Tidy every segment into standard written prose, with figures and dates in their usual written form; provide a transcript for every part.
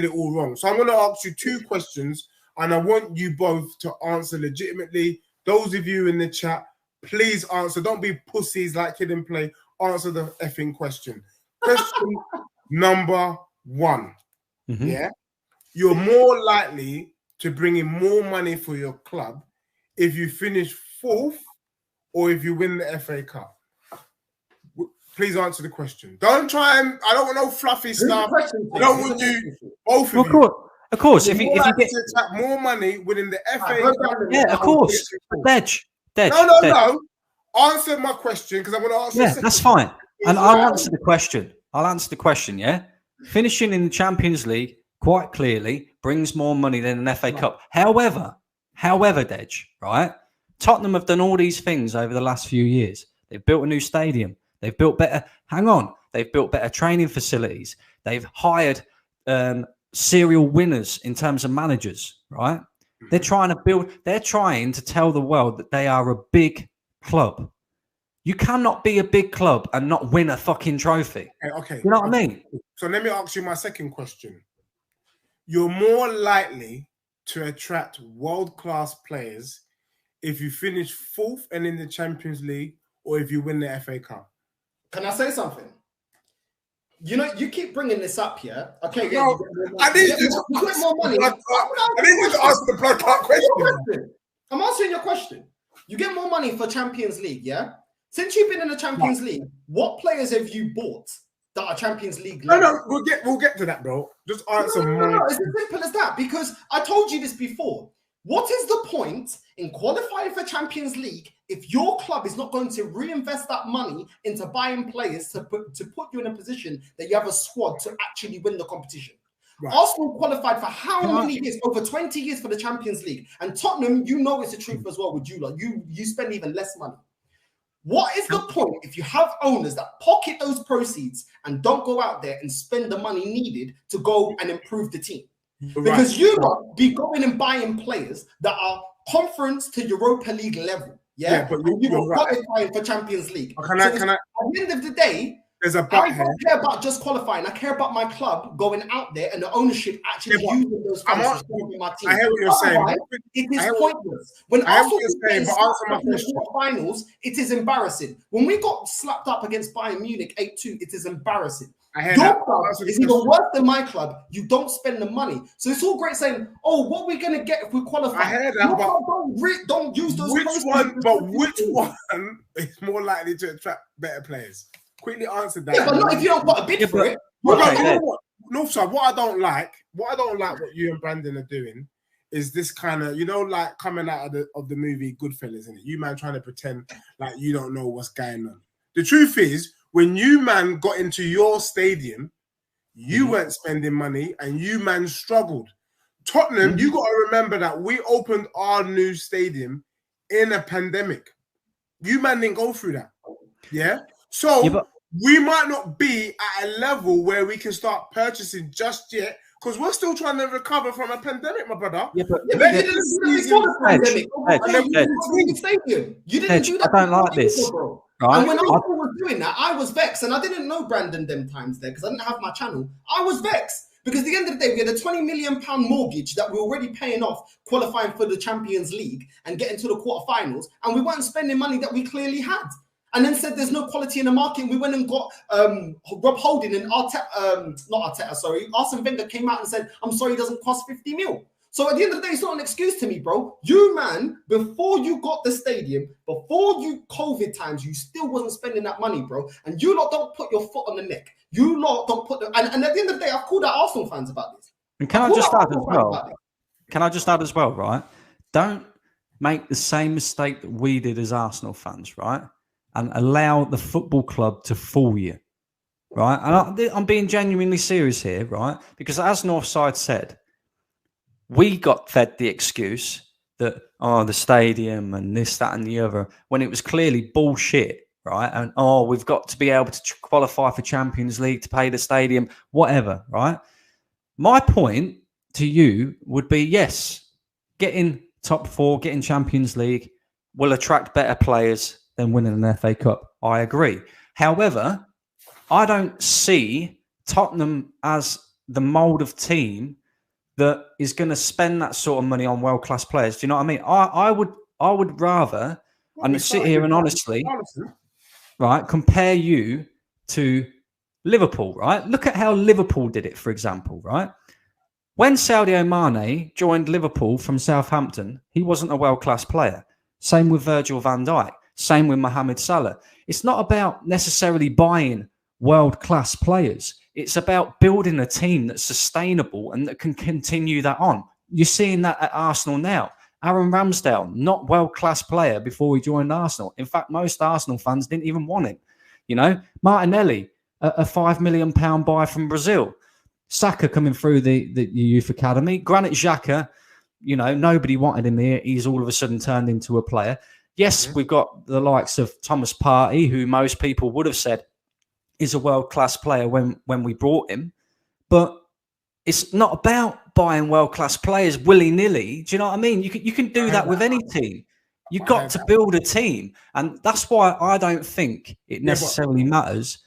it all wrong. So I'm going to ask you 2 questions, and I want you both to answer legitimately. Those of you in the chat, please answer. Don't be pussies like Hidden Play. Answer the effing question. Question number 1. Yeah, you're more likely to bring in more money for your club if you finish 4th or if you win the FA Cup. Please answer the question. Don't try and, I don't want no fluffy stuff. I don't want you, both of you. Of course. If you get to attract more money within the FA Cup. Yeah, of course. Dej. No. Answer my question, because I'm going to ask you. Yeah, that's fine. And I'll answer the question. Yeah. Finishing in the Champions League quite clearly brings more money than an FA Cup. However, Dej, right? Tottenham have done all these things over the last few years. They've built a new stadium. They've built better. They've built better training facilities. They've hired serial winners in terms of managers, right? They're trying to tell the world that they are a big club. You cannot be a big club and not win a fucking trophy. Okay. You know what I mean? So let me ask you my second question. You're more likely to attract world-class players if you finish 4th and in the Champions League, or if you win the FA Cup. Can I say something? You know, you keep bringing this up here. Okay, I need you to get more money. I need you to answer the blood clot question. I'm answering your question. You get more money for Champions League, yeah? Since you've been in the Champions League, what players have you bought that are Champions League level? No, we'll get to that, bro. Just answer. No, it's as simple as that. Because I told you this before. What is the point in qualifying for Champions League if your club is not going to reinvest that money into buying players to put you in a position that you have a squad to actually win the competition? Right. Arsenal qualified for how many years? Over 20 years for the Champions League. And Tottenham, you know it's the truth as well with you. Like you spend even less money. What is the point if you have owners that pocket those proceeds and don't go out there and spend the money needed to go and improve the team? Because you might be going and buying players that are conference to Europa League level. Yeah, but you're qualifying for Champions League. At the end of the day, I don't care about just qualifying. I care about my club going out there and the ownership actually using those funds to support my team. I hear what you're saying. It is pointless. When Arsenal in the finals, it is embarrassing. When we got slapped up against Bayern Munich 8-2, it is embarrassing. Your club is even worse than my club. You don't spend the money. So it's all great saying, oh, what are we going to get if we qualify? I hear that, but don't use those. Which one is more likely to attract better players? Quickly answer that. Yeah, but not if you don't put a bid for it. Northside, what I don't like what you and Brandon are doing is this kind of, like coming out of the movie Goodfellas, isn't it? You man trying to pretend like you don't know what's going on. The truth is, when you man got into your stadium, you weren't spending money and you man struggled. Tottenham, you got to remember that we opened our new stadium in a pandemic. You man didn't go through that. Yeah? So we might not be at a level where we can start purchasing just yet because we're still trying to recover from a pandemic, my brother. You didn't do that before the pandemic. You didn't do that. I don't like this. Bro. Right. And when Arsenal was doing that, I was vexed. And I didn't know Brandon them times there because I didn't have my channel. I was vexed because at the end of the day, we had a £20 million mortgage that we were already paying off, qualifying for the Champions League and getting to the quarterfinals. And we weren't spending money that we clearly had. And then said there's no quality in the market. We went and got Rob Holding and Arsene Wenger came out and said, I'm sorry, it doesn't cost 50 mil. So at the end of the day, it's not an excuse to me, bro. You, man, before you got the stadium, before you COVID times, you still wasn't spending that money, bro. And you lot don't put your foot on the neck. You lot don't put and at the end of the day, I've called out Arsenal fans about this. And can I just add as well, right? Don't make the same mistake that we did as Arsenal fans, right? And allow the football club to fool you, right? And I'm being genuinely serious here, right? Because as Northside said, we got fed the excuse that, the stadium and this, that, and the other, when it was clearly bullshit, right? And, we've got to be able to qualify for Champions League to pay the stadium, whatever, right? My point to you would be, yes, getting top 4, getting Champions League will attract better players than winning an FA Cup. I agree. However, I don't see Tottenham as the mould of team that is going to spend that sort of money on world-class players. Do you know what I mean? I would rather, and sit here and honestly, right, compare you to Liverpool, right? Look at how Liverpool did it, for example, right? When Sadio Mane joined Liverpool from Southampton, he wasn't a world-class player. Same with Virgil van Dijk. Same with Mohamed Salah. It's not about necessarily buying world-class players. It's about building a team that's sustainable and that can continue that on. You're seeing that at Arsenal now. Aaron Ramsdale, not world-class player before he joined Arsenal. In fact, most Arsenal fans didn't even want him. You know, Martinelli, a £5 million buy from Brazil. Saka coming through the youth academy. Granit Xhaka, you know, nobody wanted him here. He's all of a sudden turned into a player. Yes, we've got the likes of Thomas Partey, who most people would have said is a world-class player when we brought him. But it's not about buying world-class players willy-nilly. Do you know what I mean? You can do that with any team. You've got to build a team. And that's why I don't think it necessarily matters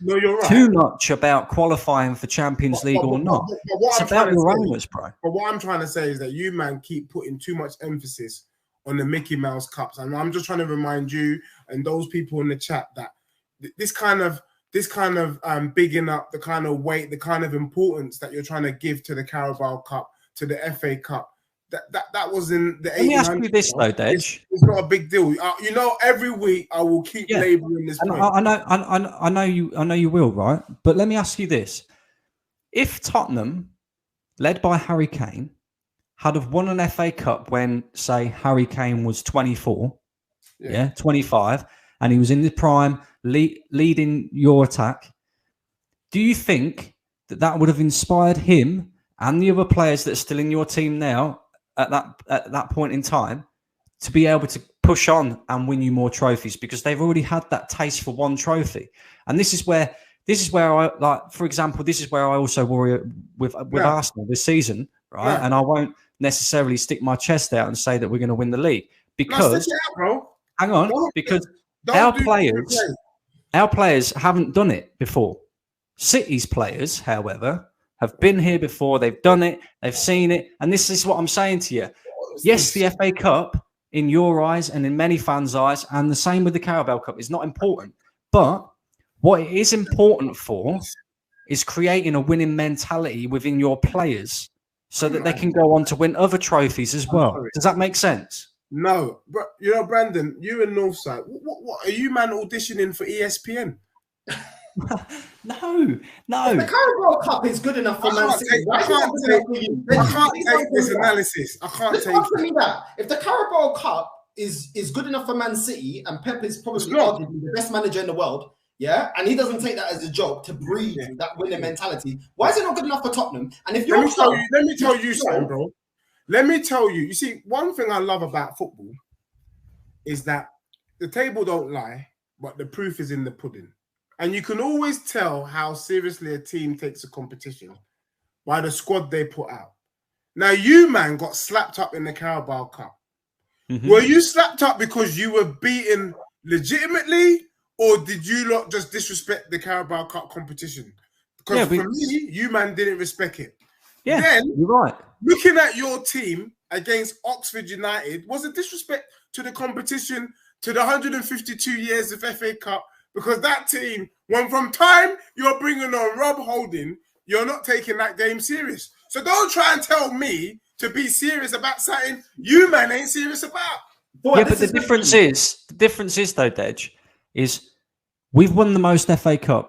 too much about qualifying for Champions League or not. It's about your owners, bro. But what I'm trying to say is that you, man, keep putting too much emphasis on the Mickey Mouse Cups. And I'm just trying to remind you and those people in the chat that this kind of bigging up the kind of weight, the kind of importance that you're trying to give to the Carabao Cup, to the FA Cup, that was in the 1800s. Let me ask you this though, Dej. It's not a big deal. You know, every week I will keep labouring this point. I know you will, right? But let me ask you this: if Tottenham, led by Harry Kane, had have won an FA Cup when, say, Harry Kane was 24, 25, and he was in the prime, leading your attack, do you think that would have inspired him and the other players that are still in your team now at that point in time to be able to push on and win you more trophies, because they've already had that taste for one trophy? And this is where I, like, for example, this is where I also worry with Arsenal this season, right? And I won't necessarily stick my chest out and say that we're going to win the league, because hang on, because our players haven't done it before. City's players, however, have been here before. They've done it. They've seen it. And this is what I'm saying to you. Yes, the FA Cup, in your eyes and in many fans' eyes, and the same with the Carabao Cup, is not important. But what it is important for is creating a winning mentality within your players so that they can go on to win other trophies as well. Does that make sense? No. But, you know, Brandon, you in Northside, what are you, man, auditioning for ESPN? No. The Carabao Cup is good enough for Man City. I can't take this analysis. I can't take that. If the Carabao Cup is good enough for Man City, and Pep is probably arguably the best manager in the world, and he doesn't take that as a joke to breed that winning mentality, why is it not good enough for Tottenham? And if let me tell you something, bro. Let me tell you. You see, one thing I love about football is that the table don't lie, but the proof is in the pudding. And you can always tell how seriously a team takes a competition by the squad they put out. Now, you, man, got slapped up in the Carabao Cup. Mm-hmm. Were you slapped up because you were beaten legitimately, or did you not just disrespect the Carabao Cup competition? Because for me, you, man, didn't respect it. Yeah, then, you're right. Looking at your team against Oxford United was a disrespect to the competition, to the 152 years of FA Cup, because that team, when from time you're bringing on Rob Holding, you're not taking that game serious. So don't try and tell me to be serious about something you, man, ain't serious about. But the difference is though, Dej, is we've won the most FA Cups